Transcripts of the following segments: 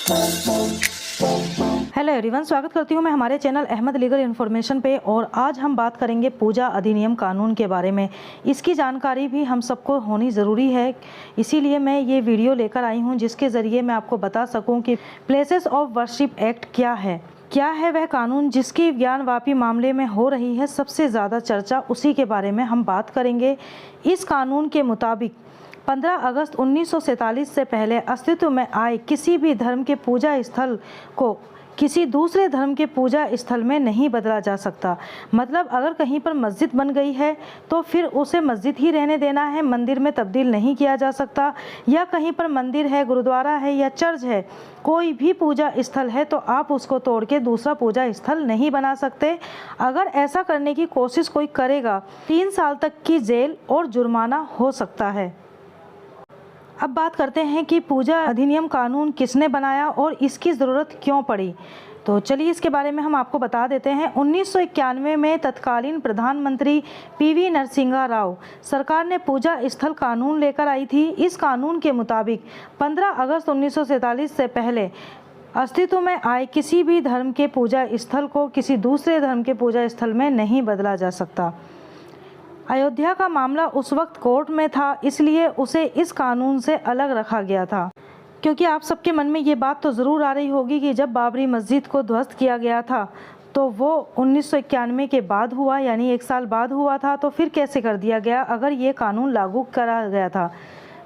Hello everyone, स्वागत करती हूँ मैं हमारे चैनल अहमद लीगल इन्फॉर्मेशन पे। और आज हम बात करेंगे पूजा अधिनियम कानून के बारे में। इसकी जानकारी भी हम सबको होनी ज़रूरी है, इसीलिए मैं ये वीडियो लेकर आई हूँ जिसके ज़रिए मैं आपको बता सकूँ कि प्लेसेस ऑफ वर्शिप एक्ट क्या है वह कानून जिसकी ज्ञानवापी मामले में हो रही है सबसे ज़्यादा चर्चा, उसी के बारे में हम बात करेंगे। इस कानून के मुताबिक 15 अगस्त 1947 से पहले अस्तित्व में आए किसी भी धर्म के पूजा स्थल को किसी दूसरे धर्म के पूजा स्थल में नहीं बदला जा सकता। मतलब अगर कहीं पर मस्जिद बन गई है तो फिर उसे मस्जिद ही रहने देना है, मंदिर में तब्दील नहीं किया जा सकता। या कहीं पर मंदिर है, गुरुद्वारा है या चर्च है, कोई भी पूजा स्थल है तो आप उसको तोड़ के दूसरा पूजा स्थल नहीं बना सकते। अगर ऐसा करने की कोशिश कोई करेगा 3 साल तक की जेल और जुर्माना हो सकता है। अब बात करते हैं कि पूजा अधिनियम कानून किसने बनाया और इसकी ज़रूरत क्यों पड़ी। तो चलिए इसके बारे में हम आपको बता देते हैं। 1991 में तत्कालीन प्रधानमंत्री पीवी नरसिम्हा राव सरकार ने पूजा स्थल कानून लेकर आई थी। इस कानून के मुताबिक 15 अगस्त 1947 से पहले अस्तित्व में आए किसी भी धर्म के पूजा स्थल को किसी दूसरे धर्म के पूजा स्थल में नहीं बदला जा सकता। अयोध्या का मामला उस वक्त कोर्ट में था, इसलिए उसे इस कानून से अलग रखा गया था। क्योंकि आप सबके मन में ये बात तो ज़रूर आ रही होगी कि जब बाबरी मस्जिद को ध्वस्त किया गया था तो वो 1991 के बाद हुआ, यानी 1 साल बाद हुआ था, तो फिर कैसे कर दिया गया अगर ये कानून लागू करा गया था।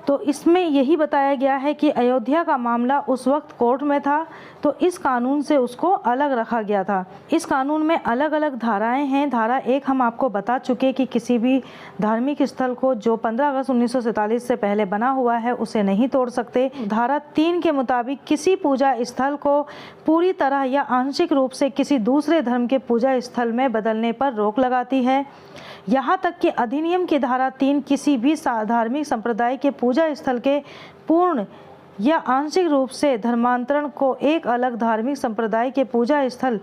तो इसमें यही बताया गया है कि अयोध्या का मामला उस वक्त कोर्ट में था तो इस कानून से उसको अलग रखा गया था। इस कानून में अलग अलग धाराएं हैं। धारा 1 हम आपको बता चुके कि किसी भी धार्मिक स्थल को जो 15 अगस्त 1947 से पहले बना हुआ है उसे नहीं तोड़ सकते। धारा 3 के मुताबिक किसी पूजा स्थल को पूरी तरह या आंशिक रूप से किसी दूसरे धर्म के पूजा स्थल में बदलने पर रोक लगाती है। यहाँ तक कि अधिनियम की धारा 3 किसी भी धार्मिक संप्रदाय के पूजा स्थल के पूर्ण या आंशिक रूप से धर्मांतरण को एक अलग धार्मिक संप्रदाय के पूजा स्थल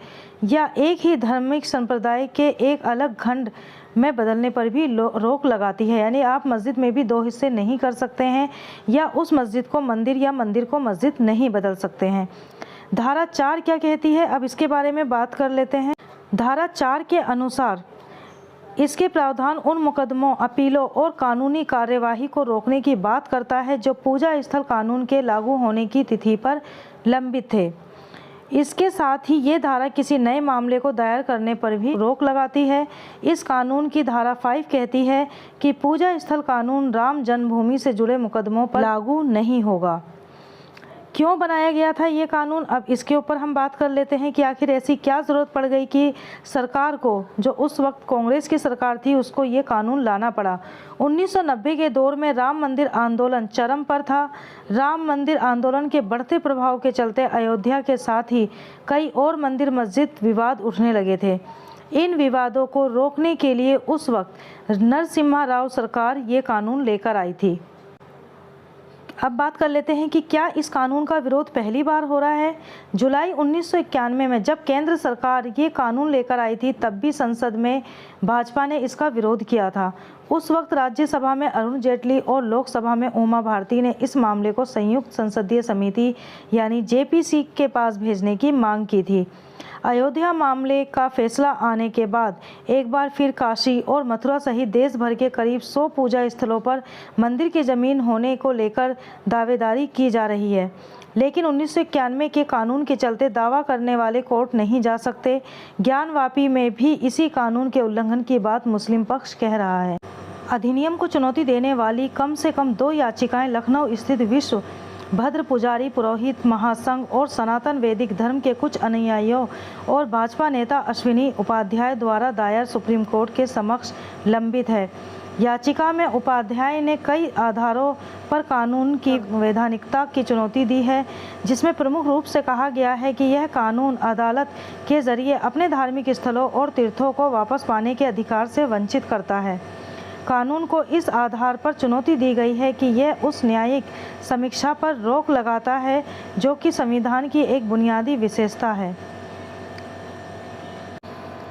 या एक ही धार्मिक संप्रदाय के एक अलग खंड में बदलने पर भी रोक लगाती है। यानी आप मस्जिद में भी 2 हिस्से नहीं कर सकते हैं या उस मस्जिद को मंदिर या मंदिर को मस्जिद नहीं बदल सकते हैं। धारा 4 क्या कहती है, अब इसके बारे में बात कर लेते हैं। धारा 4 के अनुसार इसके प्रावधान उन मुकदमों, अपीलों और कानूनी कार्यवाही को रोकने की बात करता है जो पूजा स्थल कानून के लागू होने की तिथि पर लंबित थे। इसके साथ ही ये धारा किसी नए मामले को दायर करने पर भी रोक लगाती है। इस कानून की धारा 5 कहती है कि पूजा स्थल कानून राम जन्मभूमि से जुड़े मुकदमों पर लागू नहीं होगा। क्यों बनाया गया था ये कानून, अब इसके ऊपर हम बात कर लेते हैं कि आखिर ऐसी क्या ज़रूरत पड़ गई कि सरकार को, जो उस वक्त कांग्रेस की सरकार थी, उसको ये कानून लाना पड़ा। 1990 के दौर में राम मंदिर आंदोलन चरम पर था। राम मंदिर आंदोलन के बढ़ते प्रभाव के चलते अयोध्या के साथ ही कई और मंदिर मस्जिद विवाद उठने लगे थे। इन विवादों को रोकने के लिए उस वक्त नरसिम्हा राव सरकार ये कानून लेकर आई थी। अब बात कर लेते हैं कि क्या इस कानून का विरोध पहली बार हो रहा है। जुलाई 1991 में जब केंद्र सरकार ये कानून लेकर आई थी तब भी संसद में भाजपा ने इसका विरोध किया था। उस वक्त राज्यसभा में अरुण जेटली और लोकसभा में उमा भारती ने इस मामले को संयुक्त संसदीय समिति यानी जेपीसी के पास भेजने की मांग की थी। अयोध्या मामले का फैसला आने के बाद एक बार फिर काशी और मथुरा सहित देश भर के करीब 100 पूजा स्थलों पर मंदिर की जमीन होने को लेकर दावेदारी की जा रही है। लेकिन 1991 के कानून के चलते दावा करने वाले कोर्ट नहीं जा सकते। ज्ञानवापी में भी इसी कानून के उल्लंघन की बात मुस्लिम पक्ष कह रहा है। अधिनियम को चुनौती देने वाली कम से कम 2 याचिकाएं लखनऊ स्थित विश्व भद्र पुजारी पुरोहित महासंघ और सनातन वैदिक धर्म के कुछ अनुयायियों और भाजपा नेता अश्विनी उपाध्याय द्वारा दायर सुप्रीम कोर्ट के समक्ष लंबित है। याचिका में उपाध्याय ने कई आधारों पर कानून की वैधानिकता की चुनौती दी है, जिसमें प्रमुख रूप से कहा गया है कि यह कानून अदालत के जरिए अपने धार्मिक स्थलों और तीर्थों को वापस पाने के अधिकार से वंचित करता है। कानून को इस आधार पर चुनौती दी गई है कि यह उस न्यायिक समीक्षा पर रोक लगाता है जो कि संविधान की एक बुनियादी विशेषता है।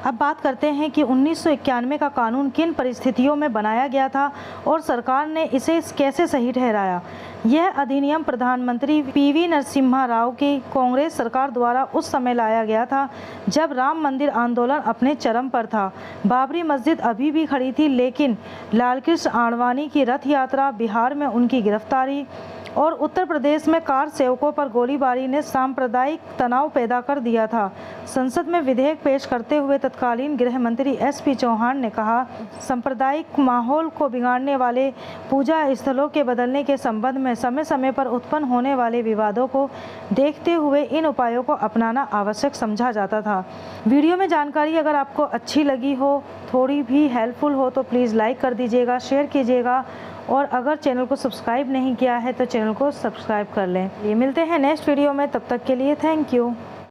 अब बात करते हैं कि 1991 का कानून किन परिस्थितियों में बनाया गया था और सरकार ने इसे कैसे सही ठहराया। यह अधिनियम प्रधानमंत्री पीवी नरसिम्हा राव की कांग्रेस सरकार द्वारा उस समय लाया गया था जब राम मंदिर आंदोलन अपने चरम पर था। बाबरी मस्जिद अभी भी खड़ी थी, लेकिन लालकृष्ण आडवाणी की रथ यात्रा, बिहार में उनकी गिरफ्तारी और उत्तर प्रदेश में कार सेवकों पर गोलीबारी ने सांप्रदायिक तनाव पैदा कर दिया था। संसद में विधेयक पेश करते हुए तत्कालीन गृह मंत्री एसपी चौहान ने कहा, सांप्रदायिक माहौल को बिगाड़ने वाले पूजा स्थलों के बदलने के संबंध में समय समय पर उत्पन्न होने वाले विवादों को देखते हुए इन उपायों को अपनाना आवश्यक समझा जाता था। वीडियो में जानकारी अगर आपको अच्छी लगी हो, थोड़ी भी हेल्पफुल हो तो प्लीज़ लाइक कर दीजिएगा, शेयर कीजिएगा और अगर चैनल को सब्सक्राइब नहीं किया है तो चैनल को सब्सक्राइब कर लें। ये मिलते हैं नेक्स्ट वीडियो में, तब तक के लिए थैंक यू।